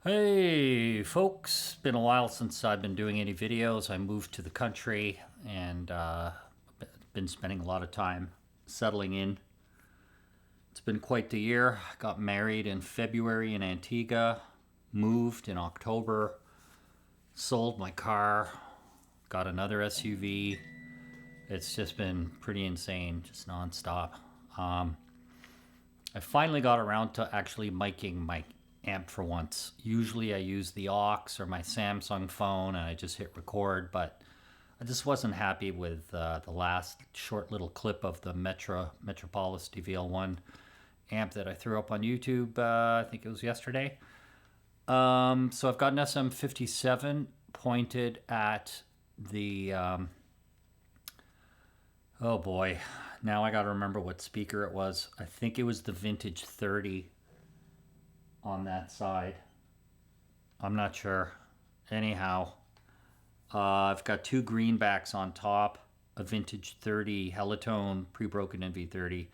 Hey folks, been a while since I've been doing any videos. I moved to the country and been spending a lot of time settling in. It's been quite the year. Got married in February in Antigua, moved in October, sold my car, got another SUV. It's just been pretty insane, just nonstop. I finally got around to actually miking my amp for once. Usually I use the aux or my Samsung phone and I just hit record, but I just wasn't happy with the last short little clip of the Metropoulos DVL1 amp that I threw up on YouTube, I think it was yesterday. So I've got an SM57 pointed at the, oh boy, now I gotta remember what speaker it was. I think it was the Vintage 30 on that side. I'm not sure. Anyhow, I've got two greenbacks on top, a Vintage 30 Helitone pre-broken NV30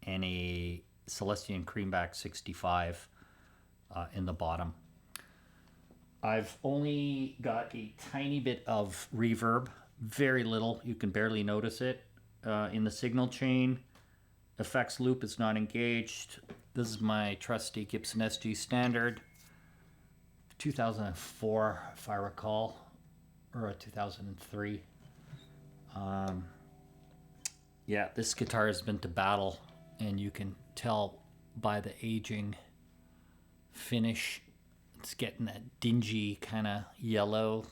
and a Celestion Creamback 65 in the bottom. I've only got a tiny bit of reverb, very little, you can barely notice it in the signal chain. Effects loop is not engaged. This is my trusty Gibson SG Standard, 2004 if I recall, or a 2003. Yeah, this guitar has been to battle, and you can tell by the aging finish. It's getting that dingy kind of yellow,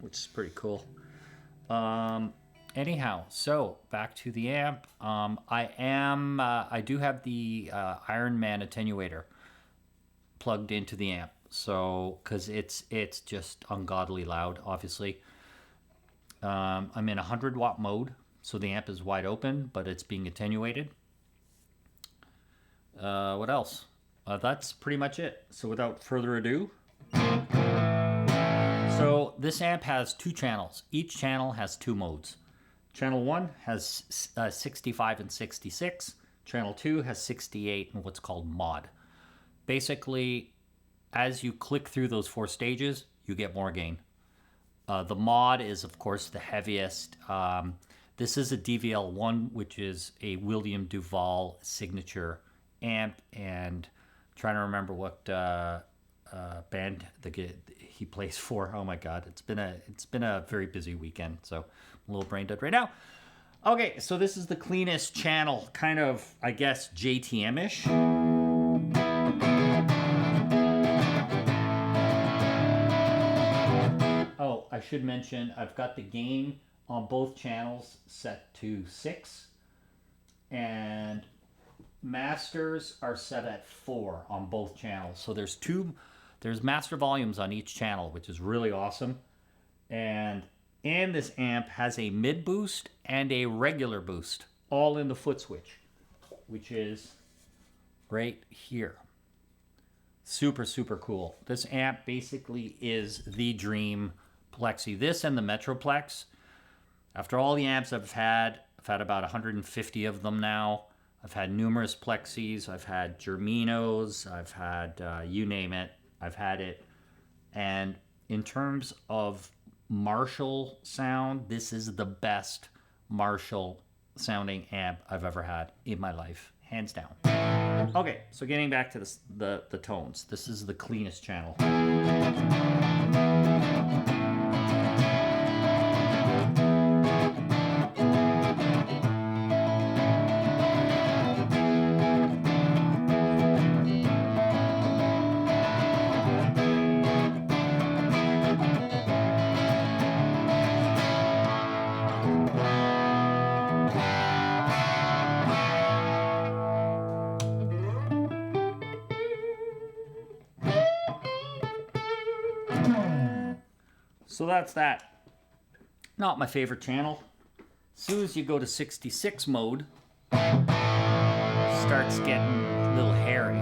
which is pretty cool. Anyhow, so back to the amp. I do have the Iron Man attenuator plugged into the amp, so because it's just ungodly loud. Obviously, I'm in 100 watt mode, so the amp is wide open, but it's being attenuated. What else? That's pretty much it. So without further ado. So this amp has two channels. Each channel has two modes. Channel 1 has 65 and 66. Channel 2 has 68 and what's called mod. Basically, as you click through those four stages, you get more gain. The mod is, of course, the heaviest. This is a DVL1, which is a William Duval signature amp, and I'm trying to remember what band he plays for. Oh my God, it's been a very busy weekend, so I'm a little brain dead right now. Okay, so this is the cleanest channel, kind of, I guess, JTM-ish. Oh, I should mention, I've got the gain on both channels set to 6, and masters are set at 4 on both channels. So there's master volumes on each channel, which is really awesome. And this amp has a mid boost and a regular boost, all in the foot switch, which is right here. Super, super cool. This amp basically is the dream plexi. This and the Metroplex. After all the amps I've had about 150 of them now. I've had numerous plexis. I've had Germinos. I've had you name it. I've had it. And in terms of Marshall sound, this is the best Marshall sounding amp I've ever had in my life, hands down. Okay, so getting back to the tones. This is the cleanest channel. So that's that. Not my favorite channel. As soon as you go to 66 mode, it starts getting a little hairy.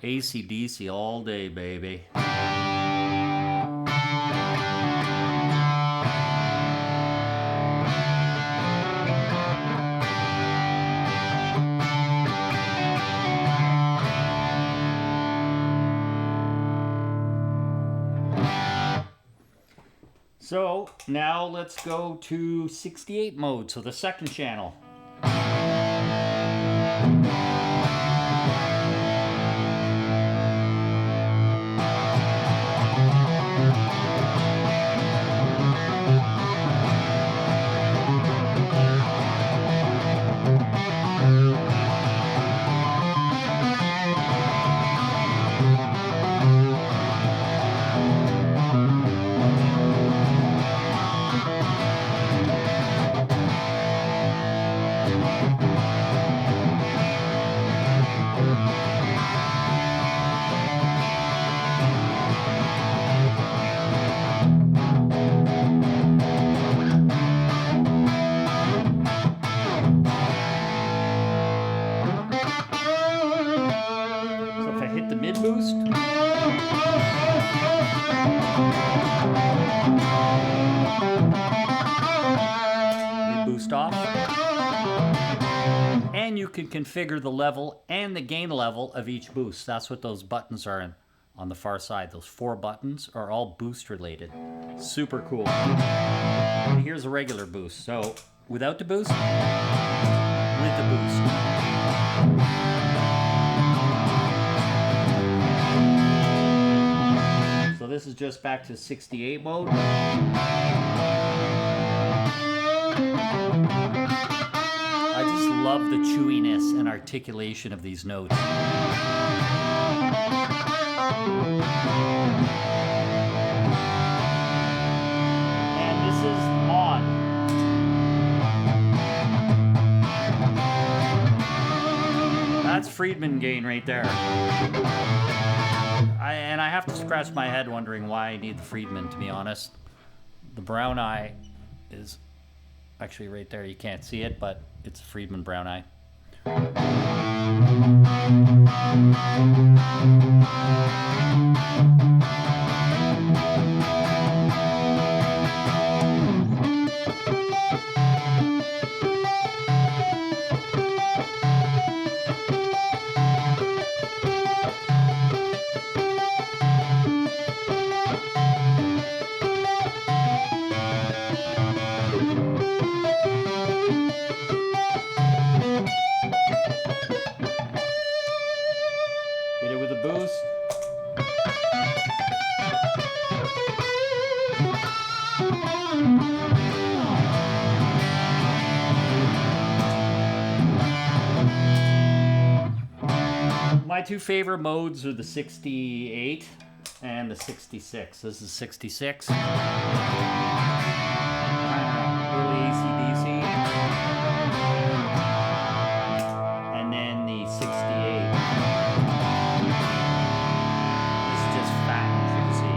AC/DC all day, baby. So now let's go to 68 mode, so the second channel. Boost. Mid boost off. And you can configure the level and the gain level of each boost. That's what those buttons are in on the far side. Those 4 buttons are all boost related. Super cool. And here's a regular boost. So without the boost, with the boost. So this is just back to 68 mode. I just love the chewiness and articulation of these notes. And this is on. That's Friedman gain right there. And I have to scratch my head wondering why I need the Friedman, to be honest. The brown eye is actually right there. You can't see it, but it's a Friedman brown eye. Hit it with a boost. My two favorite modes are the 68 and the 66. This is 66. Really AC/DC. And then the 68. This is just fat and juicy.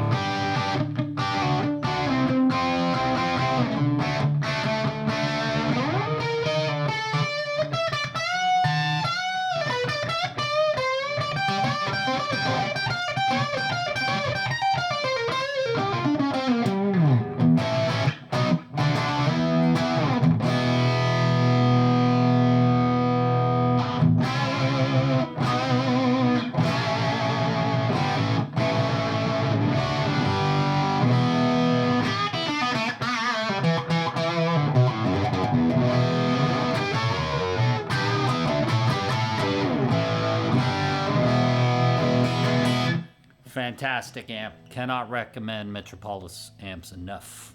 Fantastic amp. Cannot recommend Metropoulos amps enough.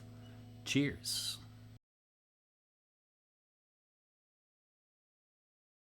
Cheers.